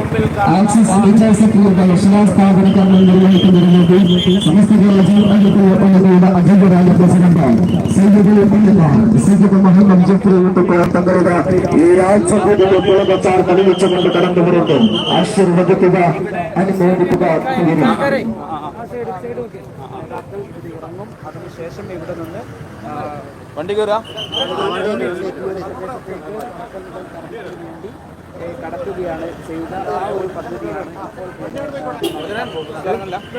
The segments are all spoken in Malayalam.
ആക്സിസ് വിദ്യാസത്തിലൂടെ ശിലാസ്ഥാപന കർമ്മം നിർവഹിക്കുന്നതിലേക്ക് സമസ്ത കേരള ജനങ്ങളുടെ അധ്യക്ഷരായ പ്രസിഡന്റ് സയ്യിദ് മുഹമ്മദ് ജഫ്രി തങ്ങളുടെ ഈ രാജ്യത്തിന്റെ പ്രചാർ തെളിയിച്ചുകൊണ്ട് കടന്നു വരുന്നു. ആശീർവദിക്കുക, അനുമോദിക്കുക. അതിനുശേഷം ഇവിടെ നിന്ന് വണ്ടി കയറാം കടത്തുകയാണ് ചെയ്ത ആ ഒരു പദ്ധതിയാണ്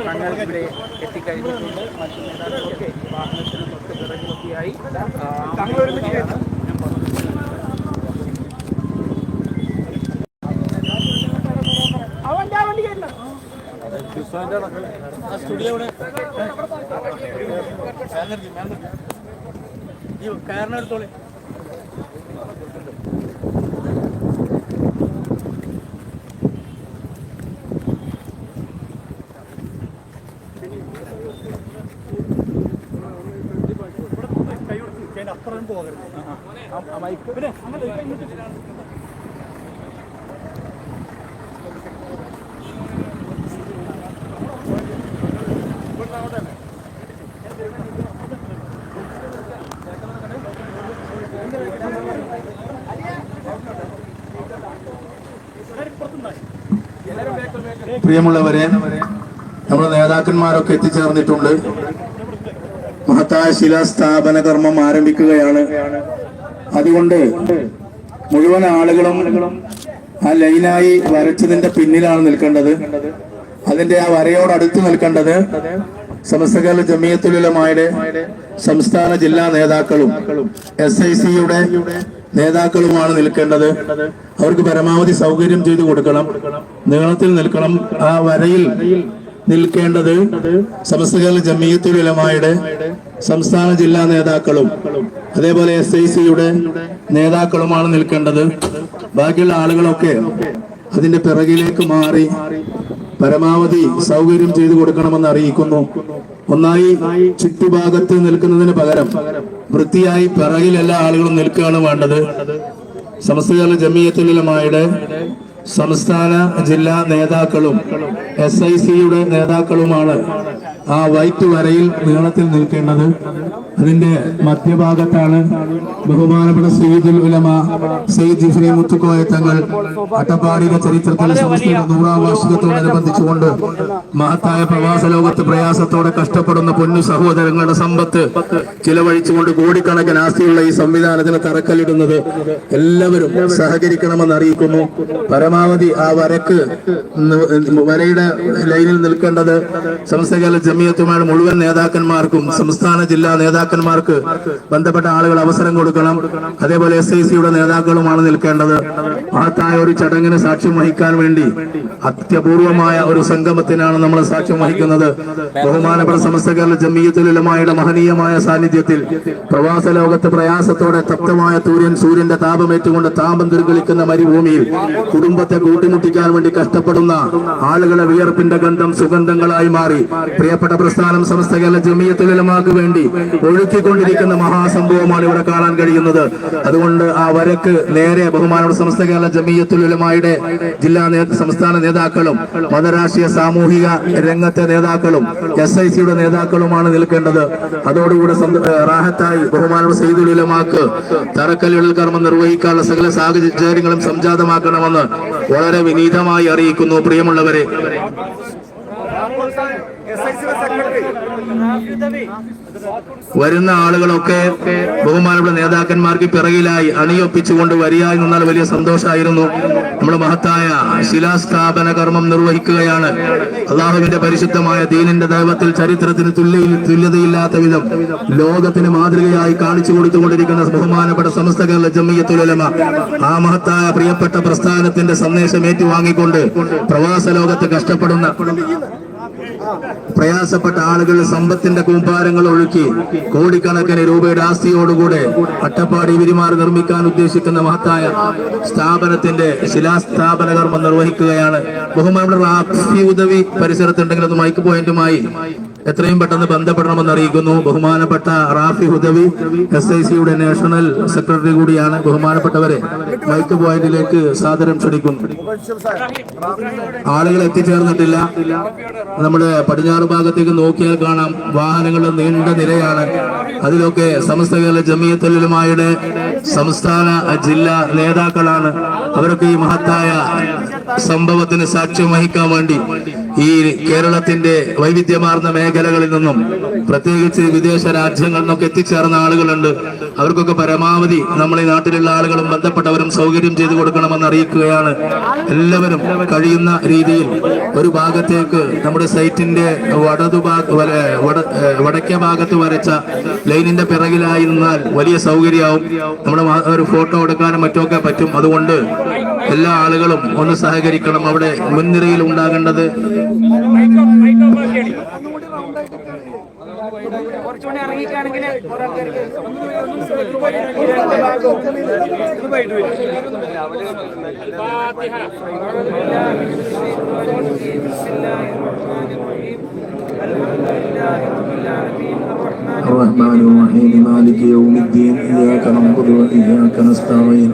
തങ്ങൾ ഇവിടെ എത്തിക്കഴിഞ്ഞിട്ടുണ്ട്. മറ്റു നേതാക്കളൊക്കെ വാഹനത്തിന് തൊട്ട് പിറകിലൊക്കെയായി തങ്ങൾ ഒരുമിച്ച് സ്റ്റുഡിയോ കാരണം എടുത്തോളെ അപ്പുറം പോകരുത് മൈക്ക് പിന്നെ പ്രിയമുള്ളവരെ, നമ്മുടെ നേതാക്കന്മാരൊക്കെ എത്തിച്ചേർന്നിട്ടുണ്ട്. മഹത്തായ ശിലാസ്ഥാപന കർമ്മം ആരംഭിക്കുകയാണ്. അതുകൊണ്ട് മുഴുവൻ ആളുകളും ആ ലൈനായി വരച്ചതിന്റെ പിന്നിലാണ് നിൽക്കേണ്ടത്. അതിന്റെ ആ വരയോടടുത്ത് നിൽക്കേണ്ടത് സമസ്ത കേരള ജമിയത്തുൽ ഉലമായുടെ സംസ്ഥാന ജില്ലാ നേതാക്കളും SIC-യുടെ നേതാക്കളുമാണ് നിൽക്കേണ്ടത്. അവർക്ക് പരമാവധി സൗകര്യം ചെയ്തു കൊടുക്കണം. നീളത്തിൽ നിൽക്കണം. ആ വരയിൽ നിൽക്കേണ്ടത് സമസ്ത കേരള ജമിയത്തുൽ ഉലമായുടെ സംസ്ഥാന ജില്ലാ നേതാക്കളും അതേപോലെ SIC-യുടെ നേതാക്കളുമാണ് നിൽക്കേണ്ടത്. ബാക്കിയുള്ള ആളുകളൊക്കെ അതിന്റെ പിറകിലേക്ക് മാറി പരമാവധി സൗകര്യം ചെയ്തു കൊടുക്കണമെന്ന് അറിയിക്കുന്നു. ഒന്നായി ചുറ്റുഭാഗത്ത് നിൽക്കുന്നതിന് പകരം വൃത്തിയായി പിറകിൽ എല്ലാ ആളുകളും നിൽക്കുകയാണ് വേണ്ടത്. സമസ്ത കേരള ജമിയത്തുൽ ഉലമായുടെ സംസ്ഥാന ജില്ലാ നേതാക്കളും SIC-യുടെ നേതാക്കളുമാണ് ആ വൈറ്റ് വരയിൽ നീളത്തിൽ നിൽക്കേണ്ടത്. അതിന്റെ മധ്യഭാഗത്താണ് ബഹുമാനപ്പെട്ട സയ്യിദുൽ ഉലമ സയ്യിദ് ജിഫ്രി മുത്തുക്കോയ തങ്ങൾ അട്ടപ്പാടിയുടെ ചരിത്രത്തിൽ സമസ്തയുടെ 100ാം വാർഷികത്തോടനുബന്ധിച്ചുകൊണ്ട് മഹത്തായ പ്രവാസ ലോകത്ത് പ്രയാസത്തോടെ കഷ്ടപ്പെടുന്ന പൊന്നു സഹോദരങ്ങളുടെ സമ്പത്ത് ചിലവഴിച്ചുകൊണ്ട് കോടിക്കണക്കിന് ആസ്തിയുള്ള ഈ സംവിധാനത്തിന് തറക്കല്ലിടുന്നത് എല്ലാവരും സഹകരിക്കണമെന്ന് അറിയിക്കുന്നു. പരമാവധി ആ വരയുടെ ലൈനിൽ നിൽക്കേണ്ടത് സമസ്ത കേരള ജമിയത്തുമായുടെ മുഴുവൻ നേതാക്കന്മാർക്കും സംസ്ഥാന ജില്ലാ നേതാക്കന്മാർക്ക് ബന്ധപ്പെട്ട ആളുകൾ അവസരം കൊടുക്കണം. അതേപോലെ SIC-യുടെ നേതാക്കളുമാണ് നിൽക്കേണ്ടത്. മഹത്തായ ഒരു ചടങ്ങിന് സാക്ഷ്യം വഹിക്കാൻ വേണ്ടി അത്യപൂർവമായ ഒരു സംഗമത്തിനാണ് നമ്മൾ സാക്ഷ്യം വഹിക്കുന്നത്. ബഹുമാനപ്പെട്ട സമസ്ത കേരള ജമിയത്തുൽ ഉലമായുടെ മഹനീയമായ സാന്നിധ്യത്തിൽ പ്രവാസ ലോകത്ത് പ്രയാസത്തോടെ തപ്തമായ സൂര്യന്റെ താപമേറ്റുകൊണ്ട് താപം ദുർഗളിക്കുന്ന മരുഭൂമിയിൽ കുടുംബത്തെ കൂട്ടിമുട്ടിക്കാൻ വേണ്ടി കഷ്ടപ്പെടുന്ന ആളുകളെ വിയർപ്പിന്റെ ഗന്ധം സുഗന്ധങ്ങളായി മാറി പ്രിയപ്പെട്ട പ്രസ്ഥാനം സമസ്ത കേരള ജമിയത്തുൽ ഉലമാക്ക് വേണ്ടി ഒഴുക്കിക്കൊണ്ടിരിക്കുന്ന മഹാസംഭവമാണ് ഇവിടെ കാണാൻ കഴിയുന്നത്. അതുകൊണ്ട് ആ വരക്ക് നേരെ ബഹുമാനപ്പെട്ട സമസ്ത കേരള ജമിയത്തുൽ ഉലമായുടെ ജില്ലാ സംസ്ഥാന നേതാക്കളും മതരാഷ്ട്രീയ സാമൂഹിക രംഗത്തെ നേതാക്കളും SIC-യുടെ നേതാക്കളുമാണ് നിൽക്കേണ്ടത്. അതോടുകൂടെ റാഹത്തായി ബഹുമാനപ്പെട്ട സയ്യിദുൽ ഉലമാക്ക് തറക്കല്ലിടൽ കർമ്മം നിർവഹിക്കാനുള്ള സകല സാഹചര്യങ്ങളും സംജാതമാക്കണമെന്ന് വളരെ വിനീതമായി അറിയിക്കുന്നു. പ്രിയമുള്ളവരെ, വരുന്ന ആളുകളൊക്കെ ബഹുമാനപ്പെട്ട നേതാക്കന്മാർക്ക് പിറകിലായി അണിയൊപ്പിച്ചുകൊണ്ട് വരിയായി നിന്നാൽ വലിയ സന്തോഷമായിരുന്നു. നമ്മുടെ മഹത്തായ ശിലാസ്ഥാപന കർമ്മം നിർവഹിക്കുകയാണ്. അള്ളാഹുവിന്റെ പരിശുദ്ധമായ ദീനിന്റെ ദൈവത്തിൽ ചരിത്രത്തിന് തുല്യതയില്ലാത്ത വിധം ലോകത്തിന് മാതൃകയായി കാണിച്ചു കൊടുത്തുകൊണ്ടിരിക്കുന്ന ബഹുമാനപ്പെട്ട സമസ്ത കേരള ജമിയത്തുൽ ഉലമ ആ മഹത്തായ പ്രിയപ്പെട്ട പ്രസ്ഥാനത്തിന്റെ സന്ദേശം ഏറ്റുവാങ്ങിക്കൊണ്ട് പ്രവാസ ലോകത്ത് കഷ്ടപ്പെടുന്ന പ്രയാസപ്പെട്ട ആളുകൾ സമ്പത്തിന്റെ കൂമ്പാരങ്ങൾ ഒഴുക്കി കോടിക്കണക്കിന് രൂപയുടെ ആസ്തിയോടുകൂടെ അട്ടപ്പാടി വിരിമാർ നിർമ്മിക്കാൻ ഉദ്ദേശിക്കുന്ന മഹത്തായ സ്ഥാപനത്തിന്റെ ശിലാസ്ഥാപന കർമ്മം നിർവഹിക്കുകയാണ്. ബഹുമാനപ്പെട്ട റാഫി ഉദവി പരിസരത്തുണ്ടെങ്കിൽ ഒന്ന് മൈക്ക് പോയിന്റുമായി എത്രയും പെട്ടെന്ന് ബന്ധപ്പെടണമെന്ന് അറിയിക്കുന്നു. ബഹുമാനപ്പെട്ട റാഫി ഹുദവി SICയുടെ നാഷണൽ സെക്രട്ടറി കൂടിയാണ്. ബഹുമാനപ്പെട്ടവരെ മൈക്ക് പോയിന്റിലേക്ക് സാദരം ക്ഷണിക്കുന്നു. ആളുകൾ എത്തിച്ചേർന്നിട്ടില്ല. നമ്മുടെ പടിഞ്ഞാറ് ഭാഗത്തേക്ക് നോക്കിയാൽ കാണാം വാഹനങ്ങളുടെ നീണ്ട നിരയാണ്. അതിലൊക്കെ സമസ്ത കേരള ജമിയത്തുൽ ഉലമായുടെ സംസ്ഥാന ജില്ലാ നേതാക്കളാണ്. അവരൊക്കെ ഈ മഹത്തായ സംഭവത്തിന് സാക്ഷ്യം വഹിക്കാൻ വേണ്ടി ഈ കേരളത്തിന്റെ വൈവിധ്യമാർന്ന മേഖലകളിൽ നിന്നും പ്രത്യേകിച്ച് വിദേശ രാജ്യങ്ങളിൽ നിന്നൊക്കെ എത്തിച്ചേർന്ന ആളുകളുണ്ട്. അവർക്കൊക്കെ പരമാവധി നമ്മൾ ഈ നാട്ടിലുള്ള ആളുകളും ബന്ധപ്പെട്ടവരും സൗകര്യം ചെയ്തു കൊടുക്കണമെന്ന് അറിയിക്കുകയാണ്. എല്ലാവരും കഴിയുന്ന രീതിയിൽ ഒരു ഭാഗത്തേക്ക് നമ്മുടെ സൈറ്റിന്റെ വടക്കേ ഭാഗത്ത് വരച്ച ലൈനിന്റെ പിറകിലായി നിന്നാൽ വലിയ സൗകര്യമാവും. നമ്മുടെ ഒരു ഫോട്ടോ എടുക്കാനും മറ്റൊക്കെ പറ്റും. അതുകൊണ്ട് എല്ലാ ആളുകളും ഒന്ന് സഹകരിക്കണം. അവിടെ മുൻനിരയിൽ ഉണ്ടാകേണ്ടത് കുറച്ചുകൂടി ഇറങ്ങിക്കാണെങ്കിൽ الرحمن الرحيم مالك يوم الدين إياك نعبد وإياك نستعين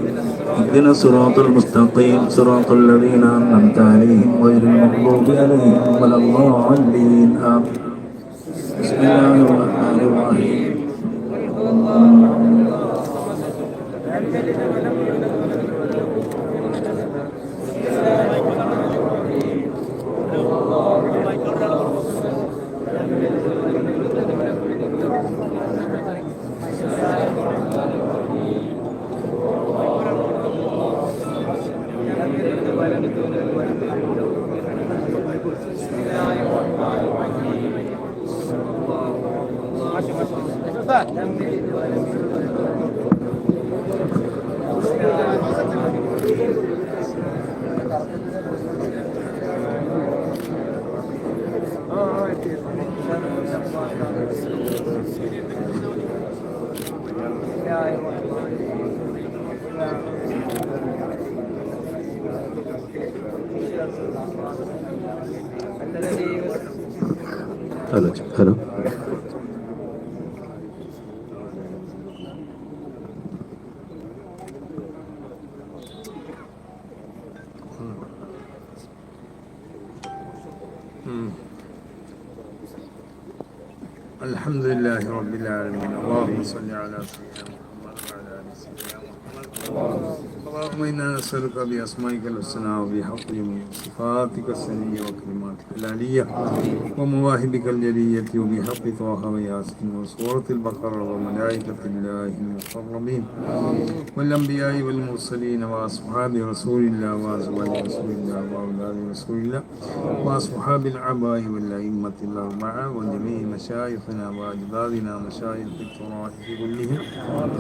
اهدنا الصراط المستقيم صراط الذين أنعمت عليهم غير المغضوب عليهم ولا الضالين آمين. بسم الله الرحمن الرحيم. Hello. الحمد لله رب العالمين. اللهم صل على سيدنا محمد وعلى ال سيدنا محمد. اللهم انا نسالك باسمائك الحسنى وبحق جميع صفاتك السنيه وكلماتك العليه ومواهبك الجليه وبحق طه وياسين وسوره البقره وملائكه الله المقربين والانبياء والمرسلين واصحاب رسول الله وازواج رسول الله واولاد رسول الله واصحاب العباء والائمه الاربعه وجميع مشايخنا واجدادنا مشايخ الطوائف كلهم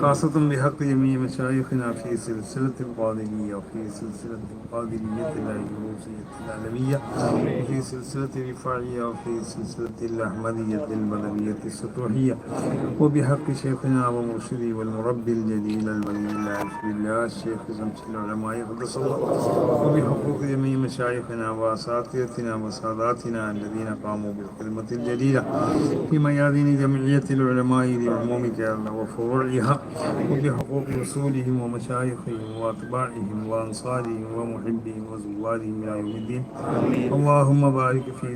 خاصه بحق جميع مشايخنا في سلسله القادريه وفي سلسله القادريه العروسيه العلويه وفي سلسله الرفاعيه وفي سلسله الاحمديه البدويه السطوحيه وبحق شيخنا ومرشدي والمربي الجليل الولي العارف بالله الشيخ شمس العلماء قدس الله وبحقوق جميع مشايخنا واساتذتنا وساداتنا الذين قاموا بالخدمه الجليله في ميادين جمعيه العلماء لعموم كيرلا وفروعها وبحقوق رسولهم ومشايخهم واتباعهم وانصارهم ومحبهم وزوارهم الى يوم الدين. اللهم بارك في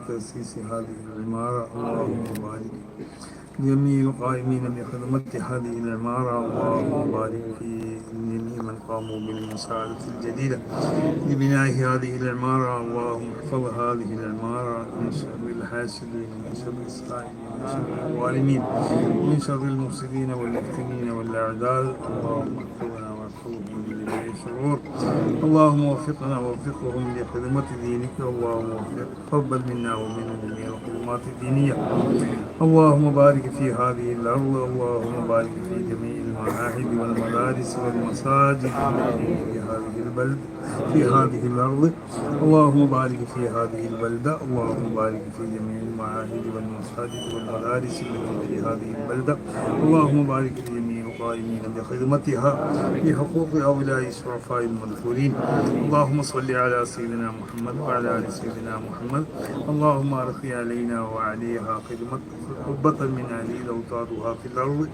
تاسيس هذه العماره. اللهم بارك جميع القائمين بخدمة هذه العمارة. اللهم بارك في جميع من قاموا بالمساعدة الجديدة لبناء هذه العمارة. اللهم احفظ هذه العمارة من شر الحاسدين ومن شر السائلين ومن شر الظالمين ومن شر المفسدين والمفتنين والأعداء. اللهم احفظنا واحفظهم من جميع الشرور. اللهم وفقنا ووفقهم لخدمة دينك. اللهم تقبل منا ومنهم جميع الخدمات الدينية. اللهم بارك في هذه الأرض. اللهم بارك في جميع المعاهد والمدارس والمساجد في هذه البلد في هذه الأرض. اللهم بارك في هذه البلدة. اللهم بارك في جميع المعاهد والمساجد والمدارس التي في هذه البلدة. اللهم بارك في جميع القائمين بخدمتها في حقوق هؤلاء الشرفاء المذكورين. اللهم صل على سيدنا محمد وعلى آل سيدنا محمد. اللهم أرخي علينا وعليها خدمة قبة من علي أوتادها في الأرض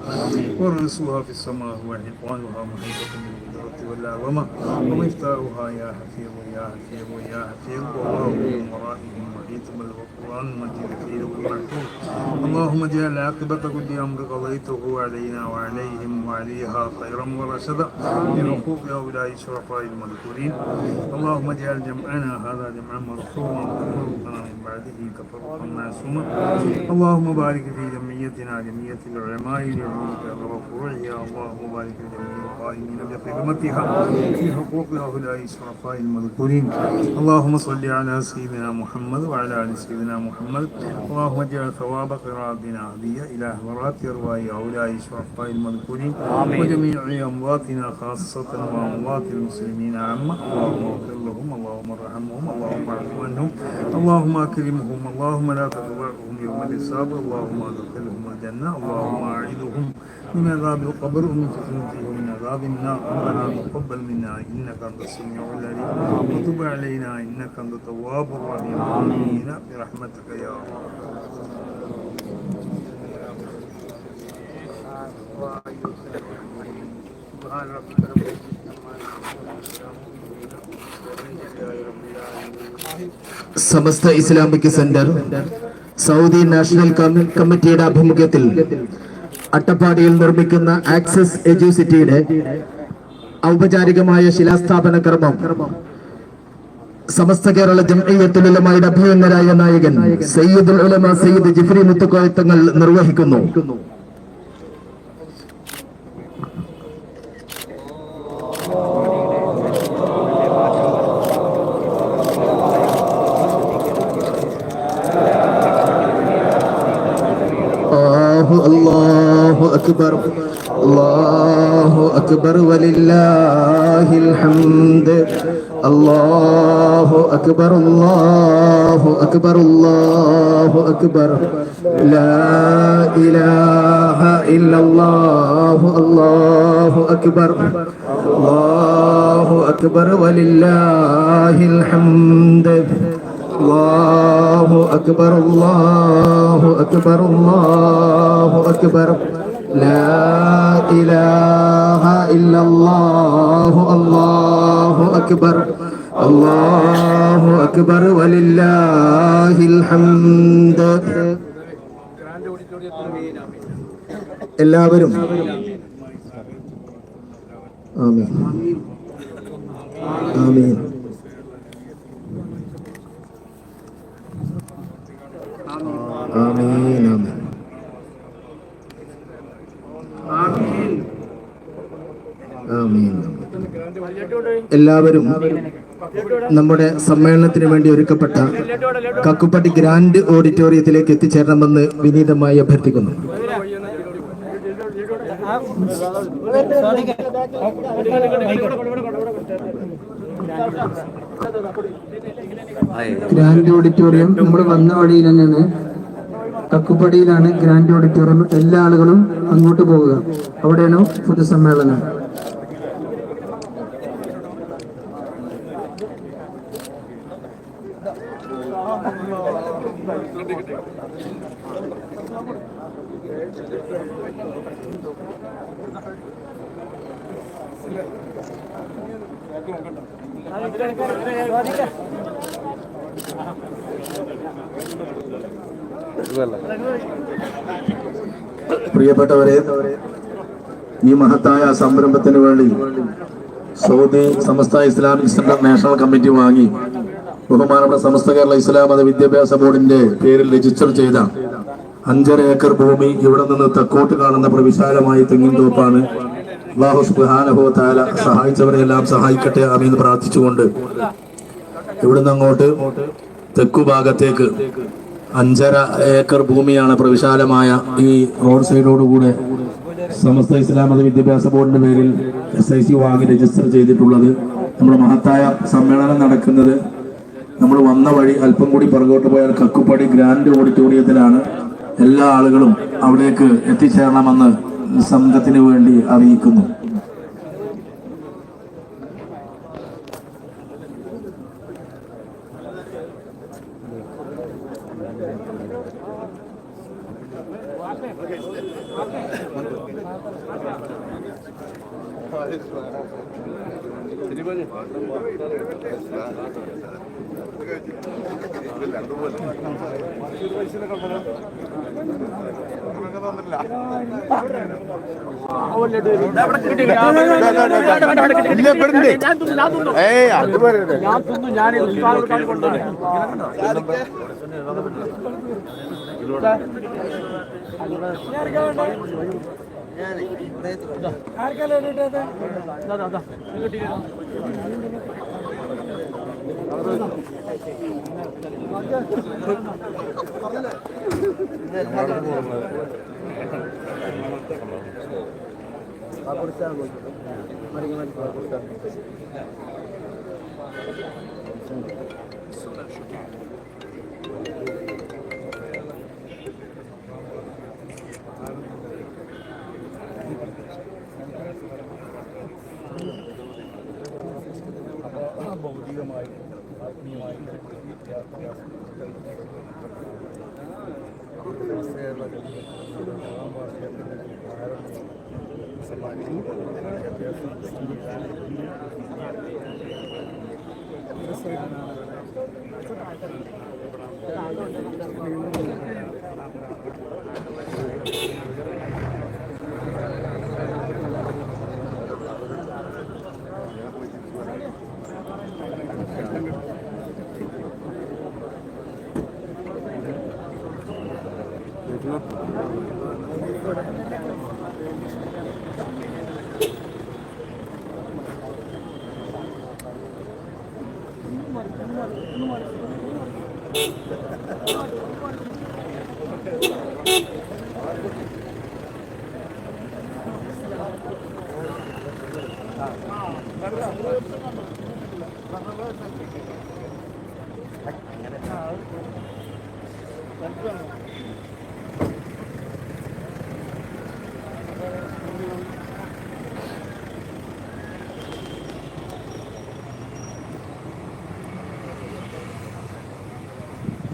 ورسوها في السماء وحيطانها محيطة من القدرة والعظمة ومفتاحها يا حفيظ يا حفيظ يا حفيظ والله من ورائهم محيط بالقرآن المجيد في لوح محفوظ. اللهم اجعل عاقبة كل أمر قضيته علينا وعليهم وعليها خيرا ورشدا بحقوق هؤلاء الشرفاء المذكورين. اللهم اجعل جمعنا هذا جمعا مرحوما وتفرقنا من بعده تفرقا معصوما. اللهم بارك في جمعيتنا جمعية العلماء لعلومك وفروعها. اللهم بارك في جميع القائمين بخدمتها في حقوق هؤلاء الشرفاء المذكورين. اللهم صل على سيدنا محمد وعلى آل سيدنا محمد. اللهم اجعل ثواب قراءتنا هدية إلى حضرات أرواح هؤلاء الشرفاء المذكورين وجميع أمواتنا خاصة وأموات المسلمين عامة. اللهم اغفر لهم، اللهم ارحمهم، اللهم اعف عنهم، اللهم أكرمهم، اللهم لا تضرهم يوم الحساب، اللهم ادخلهم الجنة، اللهم أعيذهم من عذاب القبر ومن فتنته ومن عذاب النار. ربنا تقبل منا إنك أنت السميع العليم وتب علينا إنك أنت التواب الرحيم. آمين برحمتك يا رب. سبحان ربك رب العزة عما يصفون. സമസ്ത ഇസ്ലാമിക് സെന്റർ സൗദി നാഷണൽ കമ്മിറ്റിയുടെ ആഭിമുഖ്യത്തിൽ അട്ടപ്പാടിയിൽ നിർമ്മിക്കുന്ന ആക്സസ് എഡ്യൂസിറ്റിയുടെ ഔപചാരികമായ ശിലാസ്ഥാപന കർമ്മം സമസ്ത കേരള ജംഇയ്യത്തുൽ ഉലമായുടെ അഭിനന്ദനായ നായകൻ സയ്യിദുൽ ഉലമ സയ്യിദ് ജിഫ്രി മുത്തുക്കോയ തങ്ങൾ നിർവഹിക്കുന്നു. അല്ലാഹു അക്ബർ അല്ലാഹു അക്ബർ വലില്ലാഹിൽ ഹംദ്. അല്ലാഹു അക്ബർ അല്ലാഹു അക്ബർ അല്ലാഹു അക്ബർ ലാ ഇലാഹ ഇല്ലല്ലാഹു അല്ലാഹു അക്ബർ അല്ലാഹു അക്ബർ വലില്ലാഹിൽ ഹംദ്. അല്ലാഹു അക്ബർ അല്ലാഹു അക്ബർ അല്ലാഹു അക്ബർ ലാ ഇലാഹ ഇല്ലല്ലാഹു അല്ലാഹു അക്ബർ അല്ലാഹു അക്ബർ വലില്ലാഹിൽ ഹംദ്. എല്ലാവരും ആമീൻ ആമീൻ. ആമീൻ ആമീൻ. എല്ലാവരും നമ്മുടെ സമ്മേളനത്തിന് വേണ്ടി ഒരുക്കപ്പെട്ട കക്കുപ്പട്ടി ഗ്രാൻഡ് ഓഡിറ്റോറിയത്തിലേക്ക് എത്തിച്ചേരണമെന്ന് വിനീതമായി അഭ്യർത്ഥിക്കുന്നു. ഗ്രാൻഡ് ഓഡിറ്റോറിയം നമ്മൾ വന്ന വഴിയിൽ തന്നെയാണ്, കക്കുപ്പടിയിലാണ് ഗ്രാൻഡ് ഓഡിറ്റോറിയം. എല്ലാ ആളുകളും അങ്ങോട്ട് പോവുക, അവിടെയാണ് പൊതുസമ്മേളനം. പ്രിയപ്പെട്ടവരെ, ഈ മഹത്തായ സംരംഭത്തിന് വേണ്ടി സൗദി സമസ്ത ഇസ്ലാമിക് സെന്റർ നാഷണൽ കമ്മിറ്റി വാങ്ങി ബഹുമാനപ്പെട്ട സമസ്ത കേരള ഇസ്ലാം മത വിദ്യാഭ്യാസ ബോർഡിന്റെ പേരിൽ രജിസ്റ്റർ ചെയ്ത 5.5 ഏക്കർ ഭൂമി ഇവിടെ നിന്ന് തെക്കോട്ട് കാണുന്ന പ്രവിശാലമായ തെങ്ങിൻ തോപ്പാണ്. അല്ലാഹു സുബ്ഹാനഹു വ തആല സഹായിച്ചവരെല്ലാം സഹായിക്കട്ടെ, ആമീൻ പ്രാർത്ഥിച്ചുകൊണ്ട് ഇവിടുന്ന് അങ്ങോട്ട് തെക്കു ഭാഗത്തേക്ക് 5.5 ഏക്കർ ഭൂമിയാണ് പ്രവിശാലമായ ഈ റോഡ് സൈഡോടുകൂടെ സമസ്ത ഇസ്ലാം മത വിദ്യാഭ്യാസ ബോർഡിന്റെ പേരിൽ SIC വാങ്ങി രജിസ്റ്റർ ചെയ്തിട്ടുള്ളത്. നമ്മുടെ മഹത്തായ സമ്മേളനം നടക്കുന്നത് നമ്മൾ വന്ന വഴി അല്പം കൂടി പുറകോട്ട് പോയാൽ കക്കുപ്പടി ഗ്രാൻഡ് ഓഡിറ്റോറിയത്തിലാണ്. എല്ലാ ആളുകളും അവിടേക്ക് എത്തിച്ചേരണമെന്ന് സംഘത്തിന് വേണ്ടി അറിയിക്കുന്നു.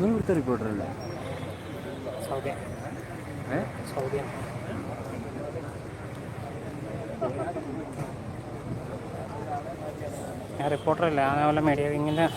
നിങ്ങൾ ഇവിടുത്തെ റിപ്പോർട്ടറല്ലേ? സൗദി സൗദിയാണ്. ഞാൻ റിപ്പോർട്ടറല്ല, അതേപോലെ മീഡിയ വിങ്ങിൻ്റെ